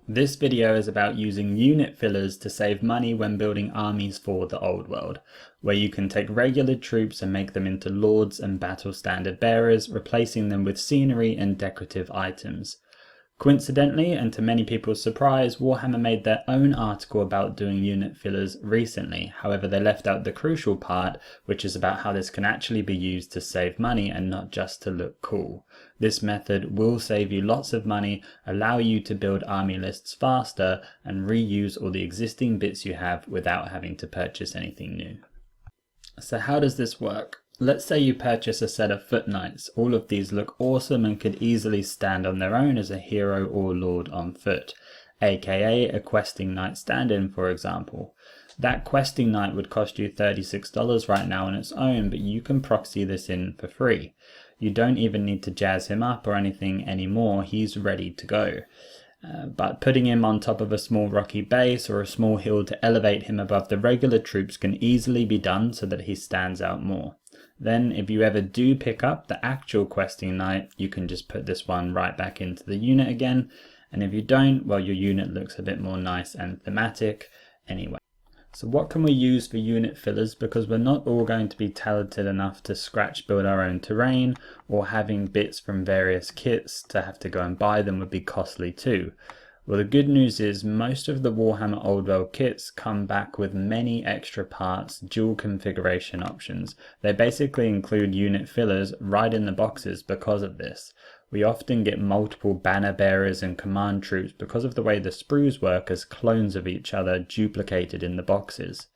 This video is about using unit fillers to save money when building armies for the old world, where you can take regular troops and make them into lords and battle standard bearers, replacing them with scenery and decorative items. Coincidentally, and to many people's surprise, Warhammer made their own article about doing unit fillers recently. However, they left out the crucial part, which is about how this can actually be used to save money and not just to look cool. This method will save you lots of money, allow you to build army lists faster, and reuse all the existing bits you have without having to purchase anything new. So how does this work? Let's say you purchase a set of foot knights. All of these look awesome and could easily stand on their own as a hero or lord on foot, aka a questing knight stand-in, for example. That questing knight would cost you $36 right now on its own, but you can proxy this in for free. You don't even need to jazz him up or anything anymore, he's ready to go. But putting him on top of a small rocky base or a small hill to elevate him above the regular troops can easily be done so that he stands out more. Then if you ever do pick up the actual questing knight, you can just put this one right back into the unit again. And if you don't, well, your unit looks a bit more nice and thematic anyway. So what can we use for unit fillers? Because we're not all going to be talented enough to scratch build our own terrain, or having bits from various kits to have to go and buy them would be costly too. Well, the good news is most of the Warhammer Old World kits come back with many extra parts, dual configuration options. They basically include unit fillers right in the boxes because of this. We often get multiple banner bearers and command troops because of the way the sprues work as clones of each other duplicated in the boxes.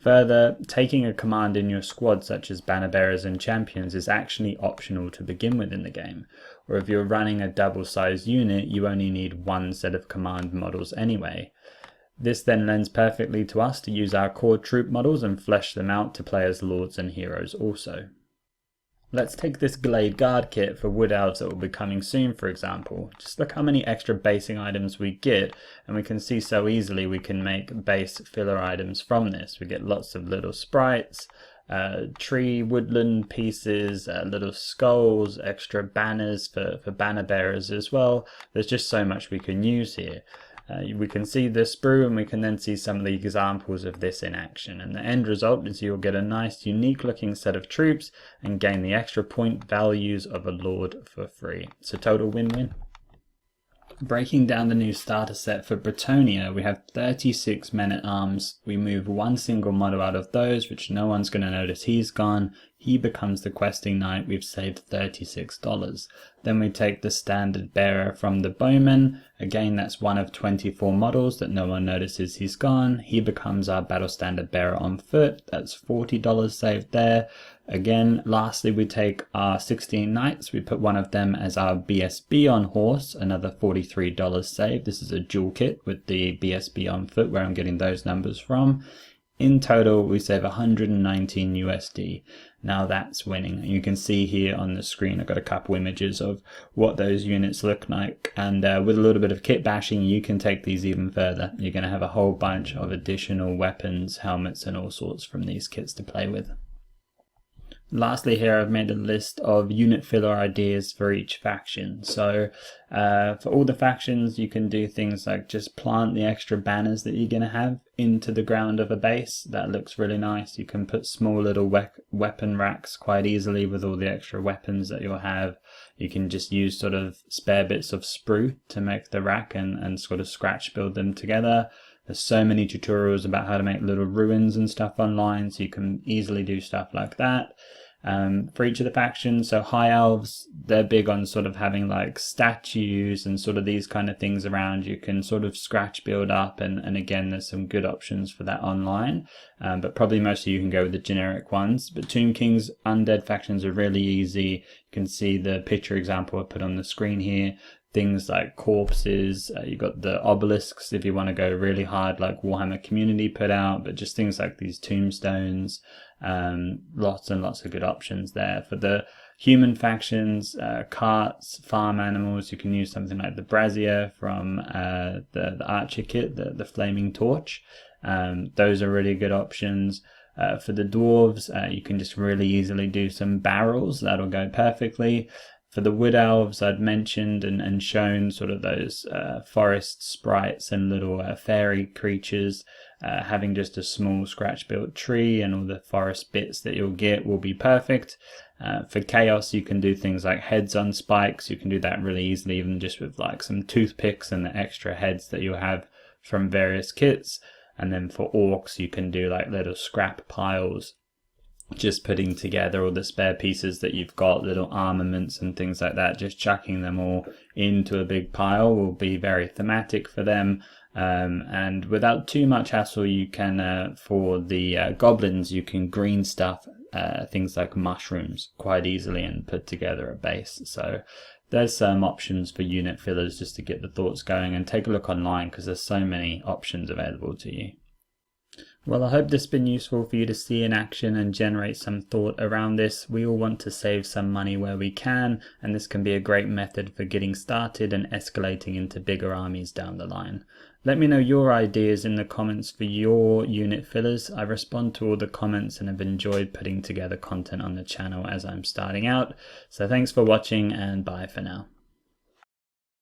Further, taking a command in your squad such as banner bearers and champions is actually optional to begin with in the game, or if you're running a double-sized unit you only need one set of command models anyway. This then lends perfectly to us to use our core troop models and flesh them out to play as lords and heroes also. Let's take this Glade Guard kit for Wood Elves that will be coming soon, for example. Just look how many extra basing items we get, and we can see so easily we can make base filler items from this. We get lots of little sprites, tree woodland pieces, little skulls, extra banners for banner bearers as well. There's just so much we can use here. We can see the sprue and we can then see some of the examples of this in action, and the end result is you'll get a nice unique looking set of troops and gain the extra point values of a lord for free. So total win-win. Breaking down the new starter set for Bretonnia, we have 36 men-at-arms. We move one single model out of those, which no one's going to notice he's gone. He becomes the questing knight. We've saved $36. Then we take the standard bearer from the bowman. Again, that's one of 24 models that no one notices he's gone. He becomes our battle standard bearer on foot. That's $40 saved there. Again, lastly, we take our 16 knights. We put one of them as our BSB on horse, another $43 saved. This is a dual kit with the BSB on foot, where I'm getting those numbers from. In total, we save 119 USD. Now that's winning. You can see here on the screen, I've got a couple images of what those units look like. And with a little bit of kit bashing, you can take these even further. You're going to have a whole bunch of additional weapons, helmets, and all sorts from these kits to play with. Lastly here, I've made a list of unit filler ideas for each faction. So for all the factions, you can do things like just plant the extra banners that you're going to have into the ground of a base. That looks really nice. You can put small little weapon racks quite easily with all the extra weapons that you'll have. You can just use sort of spare bits of sprue to make the rack and sort of scratch build them together. There's so many tutorials about how to make little ruins and stuff online, so you can easily do stuff like that. For each of the factions, so High Elves, they're big on sort of having like statues and sort of these kind of things around. You can sort of scratch build up, and again, there's some good options for that online, but probably most of you can go with the generic ones. But Tomb King's undead factions are really easy. You can see the picture example I put on the screen here. Things like corpses, you've got the obelisks if you want to go really hard like Warhammer Community put out, but just things like these tombstones, lots and lots of good options there. For the human factions, carts, farm animals, you can use something like the brazier from the archer kit, the flaming torch. Those are really good options. For the dwarves, you can just really easily do some barrels, that'll go perfectly. For the wood elves, I'd mentioned and shown sort of those forest sprites and little fairy creatures. Having just a small scratch-built tree and all the forest bits that you'll get will be perfect. For chaos, you can do things like heads on spikes. You can do that really easily, even just with like some toothpicks and the extra heads that you'll have from various kits. And then for orcs, you can do like little scrap piles, just putting together all the spare pieces that you've got, little armaments and things like that, just chucking them all into a big pile will be very thematic for them. And without too much hassle, you can, for the goblins, you can green stuff things like mushrooms quite easily and put together a base. So there's some options for unit fillers just to get the thoughts going, and take a look online because there's so many options available to you. Well, I hope this has been useful for you to see in action and generate some thought around this. We all want to save some money where we can, and this can be a great method for getting started and escalating into bigger armies down the line. Let me know your ideas in the comments for your unit fillers. I respond to all the comments and have enjoyed putting together content on the channel as I'm starting out. So thanks for watching, and bye for now.